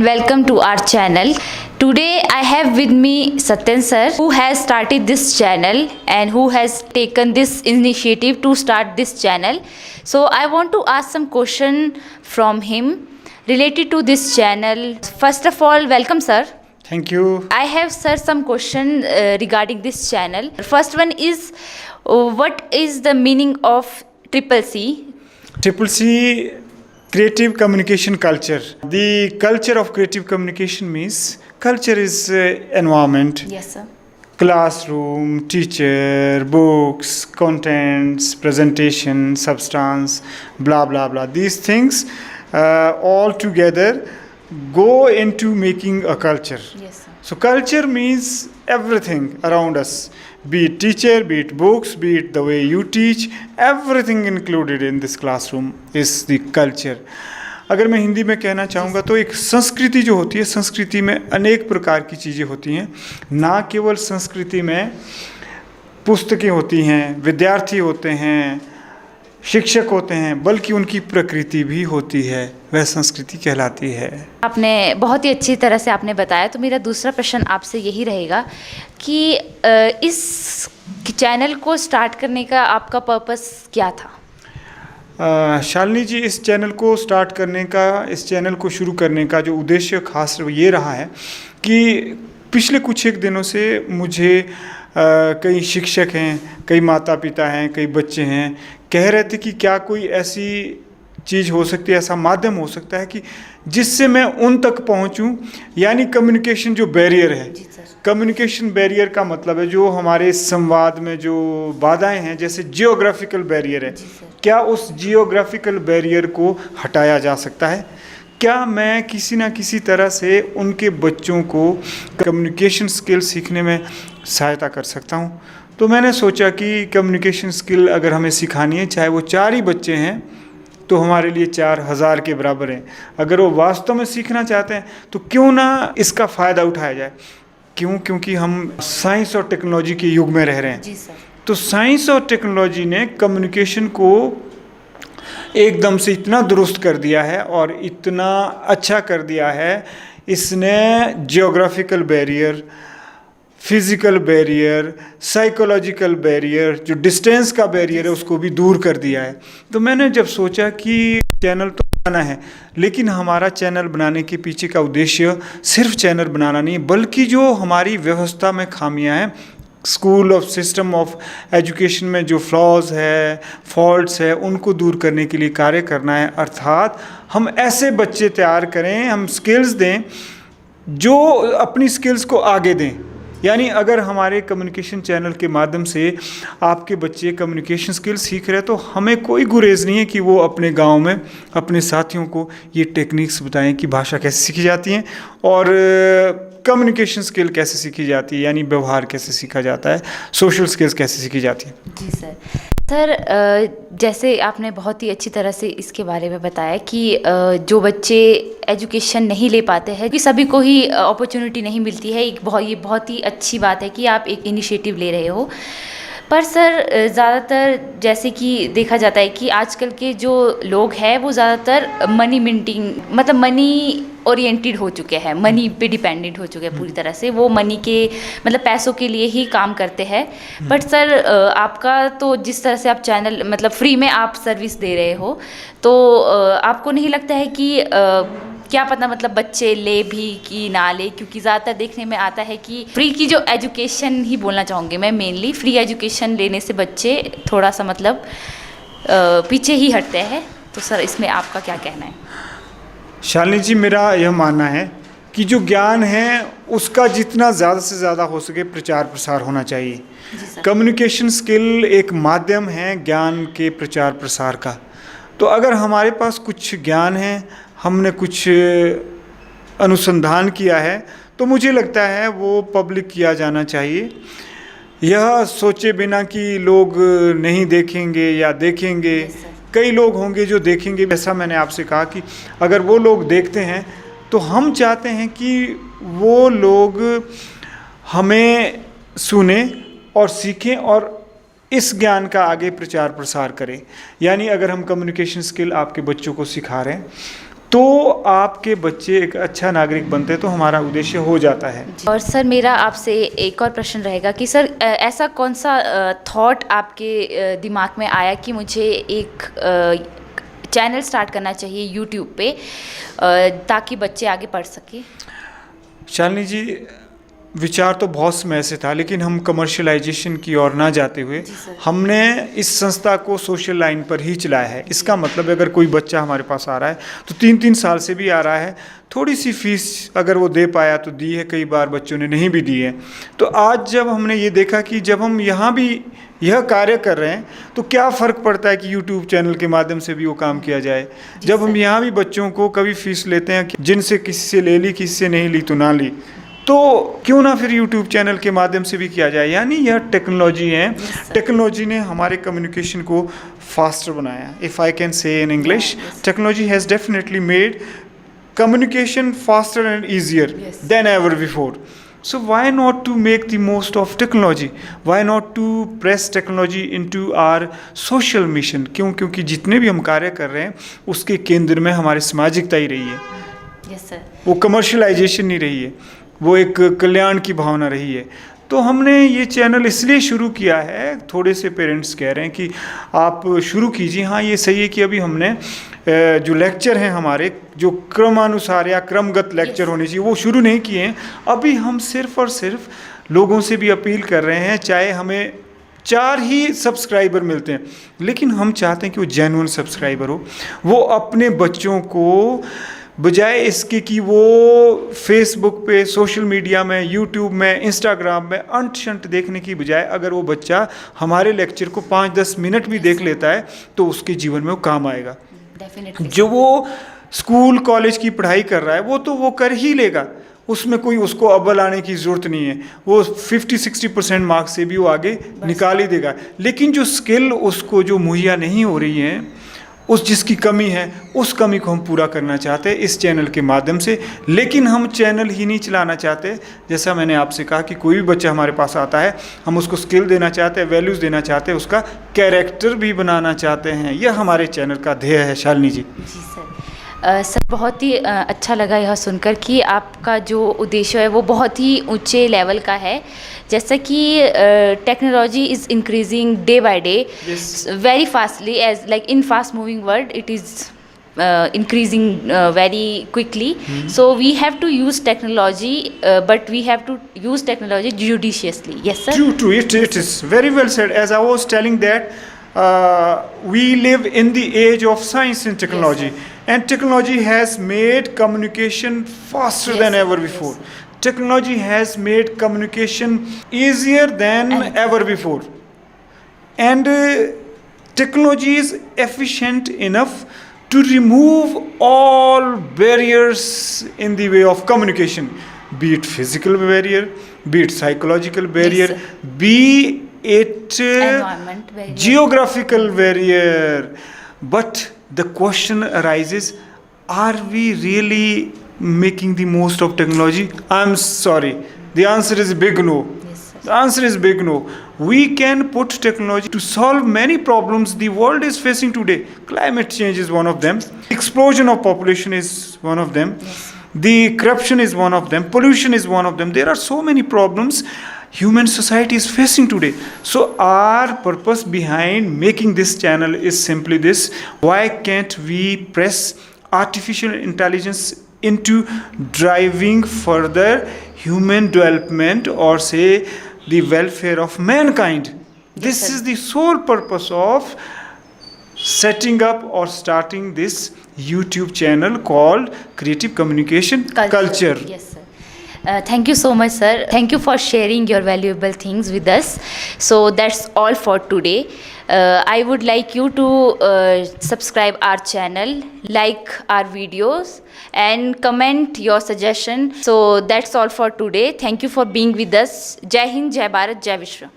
Welcome to our channel. Today I have with me Satyan sir, who has started this channel and who has taken this initiative to start this channel. So I want to ask some question from him related to this channel. First of all, welcome sir. Thank you. I have sir some question regarding this channel. First one is what is the meaning of Triple C? Triple C, creative communication culture. The culture of creative communication means culture is environment, Yes sir. classroom, teacher, books, contents, presentation, substance, blah blah blah. These things all together go into making a culture. Yes sir. So culture means everything around us, be it teacher, be it books, be it the way you teach, everything included in this classroom is the culture. अगर मैं हिंदी में कहना चाहूँगा तो एक संस्कृति जो होती है, संस्कृति में अनेक प्रकार की चीज़ें होती हैं. ना केवल संस्कृति में पुस्तकें होती हैं, विद्यार्थी होते हैं, शिक्षक होते हैं, बल्कि उनकी प्रकृति भी होती है, वह संस्कृति कहलाती है. आपने बहुत ही अच्छी तरह से आपने बताया. तो मेरा दूसरा प्रश्न आपसे यही रहेगा कि इस चैनल को स्टार्ट करने का आपका पर्पस क्या था? शालिनी जी, इस चैनल को स्टार्ट करने का, इस चैनल को शुरू करने का जो उद्देश्य खास ये रहा है कि पिछले कुछ एक दिनों से मुझे कई शिक्षक हैं, कई माता पिता हैं, कई बच्चे हैं, कह रहे थे कि क्या कोई ऐसी चीज़ हो सकती है, ऐसा माध्यम हो सकता है कि जिससे मैं उन तक पहुंचूं. यानी कम्युनिकेशन जो बैरियर है, कम्युनिकेशन बैरियर का मतलब है जो हमारे संवाद में जो बाधाएं हैं, जैसे जियोग्राफिकल बैरियर है, क्या उस जियोग्राफिकल बैरियर को हटाया जा सकता है? क्या मैं किसी ना किसी तरह से उनके बच्चों को कम्युनिकेशन स्किल सीखने में सहायता कर सकता हूं? तो मैंने सोचा कि कम्युनिकेशन स्किल अगर हमें सिखानी है, चाहे वो 4 ही बच्चे हैं तो हमारे लिए 4000 के बराबर हैं. अगर वो वास्तव में सीखना चाहते हैं तो क्यों ना इसका फ़ायदा उठाया जाए. क्यों? क्योंकि हम साइंस और टेक्नोलॉजी के युग में रह रहे हैं. जी सर. तो साइंस और टेक्नोलॉजी ने कम्युनिकेशन को एकदम से इतना दुरुस्त कर दिया है और इतना अच्छा कर दिया है. इसने geographical barrier, physical barrier, psychological barrier, जो डिस्टेंस का बैरियर है, उसको भी दूर कर दिया है. तो मैंने जब सोचा कि चैनल तो बनाना है, लेकिन हमारा चैनल बनाने के पीछे का उद्देश्य सिर्फ चैनल बनाना नहीं, बल्कि जो हमारी व्यवस्था में खामियां हैं, school of system of education में जो फ्लॉज है, फॉल्ट्स है, उनको दूर करने के लिए कार्य करना है. अर्थात हम ऐसे बच्चे तैयार करें, हम स्किल्स दें जो अपनी स्किल्स को आगे दें. यानी अगर हमारे कम्युनिकेशन चैनल के माध्यम से आपके बच्चे कम्युनिकेशन स्किल सीख रहे हैं तो हमें कोई गुरेज नहीं है कि वो अपने गांव में अपने साथियों को ये टेक्निक्स बताएं कि भाषा कैसे सीखी जाती है और कम्युनिकेशन स्किल कैसे सीखी जाती है, यानी व्यवहार कैसे सीखा जाता है, सोशल स्किल्स कैसे सीखी जाती है. जी सर. सर जैसे आपने बहुत ही अच्छी तरह से इसके बारे में बताया कि जो बच्चे एजुकेशन नहीं ले पाते हैं, कि सभी को ही अपॉर्चुनिटी नहीं मिलती है. ये बहुत ही अच्छी बात है कि आप एक इनिशिएटिव ले रहे हो. पर सर ज़्यादातर जैसे कि देखा जाता है कि आजकल के जो लोग हैं वो ज़्यादातर मनी मिंटिंग, मतलब मनी ओरिएंटेड हो चुके हैं, मनी पे डिपेंडेंट हो चुके हैं पूरी तरह से. वो मनी के मतलब पैसों के लिए ही काम करते हैं. बट सर आपका तो जिस तरह से आप चैनल मतलब फ्री में आप सर्विस दे रहे हो, तो आपको नहीं लगता है कि क्या पता मतलब बच्चे ले भी कि ना ले? क्योंकि ज़्यादातर देखने में आता है कि फ्री की जो एजुकेशन ही बोलना चाहूँगी मैं, मेनली फ्री एजुकेशन लेने से बच्चे थोड़ा सा मतलब पीछे ही हटते हैं. तो सर इसमें आपका क्या कहना है? शालिनी जी, मेरा यह मानना है कि जो ज्ञान है उसका जितना ज़्यादा से ज़्यादा हो सके प्रचार प्रसार होना चाहिए. कम्युनिकेशन स्किल एक माध्यम है ज्ञान के प्रचार प्रसार का. तो अगर हमारे पास कुछ ज्ञान है, हमने कुछ अनुसंधान किया है, तो मुझे लगता है वो पब्लिक किया जाना चाहिए. यह सोचे बिना कि लोग नहीं देखेंगे या देखेंगे. कई लोग होंगे जो देखेंगे. ऐसा मैंने आपसे कहा कि अगर वो लोग देखते हैं तो हम चाहते हैं कि वो लोग हमें सुने और सीखें और इस ज्ञान का आगे प्रचार प्रसार करें. यानी अगर हम कम्युनिकेशन स्किल आपके बच्चों को सिखा रहे हैं तो आपके बच्चे एक अच्छा नागरिक बनते हैं, तो हमारा उद्देश्य हो जाता है। और सर मेरा आपसे एक और प्रश्न रहेगा कि सर ऐसा कौन सा थॉट आपके दिमाग में आया कि मुझे एक चैनल स्टार्ट करना चाहिए यूट्यूब पे ताकि बच्चे आगे पढ़ सके? शालिनी जी, विचार तो बहुत समय से था, लेकिन हम कमर्शियलाइजेशन की ओर ना जाते हुए हमने इस संस्था को सोशल लाइन पर ही चलाया है। इसका मतलब अगर कोई बच्चा हमारे पास आ रहा है तो 3-3 साल से भी आ रहा है, थोड़ी सी फीस अगर वो दे पाया तो दी है, कई बार बच्चों ने नहीं भी दी है। तो आज जब हमने ये देखा कि जब हम यहाँ भी यह कार्य कर रहे हैं तो क्या फ़र्क पड़ता है कि यूट्यूब चैनल के माध्यम से भी वो काम किया जाए। जब हम यहाँ भी बच्चों को कभी फीस लेते हैं, जिनसे किसी से ले ली, किसी से नहीं ली तो ना ली, तो क्यों ना फिर यूट्यूब चैनल के माध्यम से भी किया जाए। यानी यह टेक्नोलॉजी है, टेक्नोलॉजी ने हमारे कम्युनिकेशन को फास्टर बनाया। If I can say in English, technology has definitely made communication faster and easier than ever before. So why not to make the most of technology? Why not to press technology into our social mission? क्योंकि जितने भी हम कार्य कर रहे हैं उसके केंद्र में हमारी सामाजिकता ही रही है। Yes sir. वो कमर्शियलाइजेशन नहीं रही है, वो एक कल्याण की भावना रही है। तो हमने ये चैनल इसलिए शुरू किया है, थोड़े से पेरेंट्स कह रहे हैं कि आप शुरू कीजिए। हाँ, ये सही है कि अभी हमने जो लेक्चर हैं हमारे, जो क्रमानुसार या क्रमगत लेक्चर होने चाहिए, वो शुरू नहीं किए हैं। अभी हम सिर्फ और सिर्फ लोगों से भी अपील कर रहे हैं, चाहे हमें 4 ही सब्सक्राइबर मिलते हैं, लेकिन हम चाहते हैं कि वो जेन्युइन सब्सक्राइबर हो। वो अपने बच्चों को बजाय इसके कि वो फेसबुक पे, सोशल मीडिया में, यूट्यूब में, इंस्टाग्राम में अंट शंट देखने की बजाय अगर वो बच्चा हमारे लेक्चर को 5-10 मिनट भी देख लेता है तो उसके जीवन में वो काम आएगा। जो वो स्कूल कॉलेज की पढ़ाई कर रहा है वो तो वो कर ही लेगा, उसमें कोई उसको अव्वल आने की ज़रूरत नहीं है, वो 50-60% मार्क्स से भी वो आगे निकाल ही देगा। लेकिन जो स्किल उसको जो मुहैया नहीं हो रही है, उस जिसकी कमी है, उस कमी को हम पूरा करना चाहते हैं इस चैनल के माध्यम से। लेकिन हम चैनल ही नहीं चलाना चाहते। जैसा मैंने आपसे कहा कि कोई भी बच्चा हमारे पास आता है, हम उसको स्किल देना चाहते हैं, वैल्यूज़ देना चाहते हैं, उसका कैरेक्टर भी बनाना चाहते हैं। यह हमारे चैनल का ध्येय है। शालिनी जी। जी सर। सर बहुत ही अच्छा लगा यह सुनकर कि आपका जो उद्देश्य है वो बहुत ही ऊंचे लेवल का है। जैसा कि technology is increasing day by day very fastly, as like in fast moving world it is increasing very quickly. So we have to use technology, but we have to use technology judiciously. Yes sir. True. It is very well said. As I was telling that we live in the age of science and technology, and technology has made communication faster than ever before. Technology has made communication easier than ever before, and technology is efficient enough to remove all barriers in the way of communication, be it physical barrier, be it psychological barrier, be it geographical barrier. But the question arises, are we really making the most of technology? I'm sorry, the answer is big no. The answer is big no. We can put technology to solve many problems the world is facing today. Climate change is one of them. Explosion of population is one of them. The corruption is one of them. Pollution is one of them. There are so many problems human society is facing today. So our purpose behind making this channel is simply this: why can't we press artificial intelligence into driving further human development, or say the welfare of mankind? This is the sole purpose of setting up or starting this YouTube channel called Creative Communication Culture. Yes sir. Thank you so much sir. Thank you for sharing your valuable things with us. So that's all for today. I would like you to subscribe our channel, like our videos, and comment your suggestion. So that's all for today. Thank you for being with us. Jai Hind, Jai Bharat, Jai Vishwa.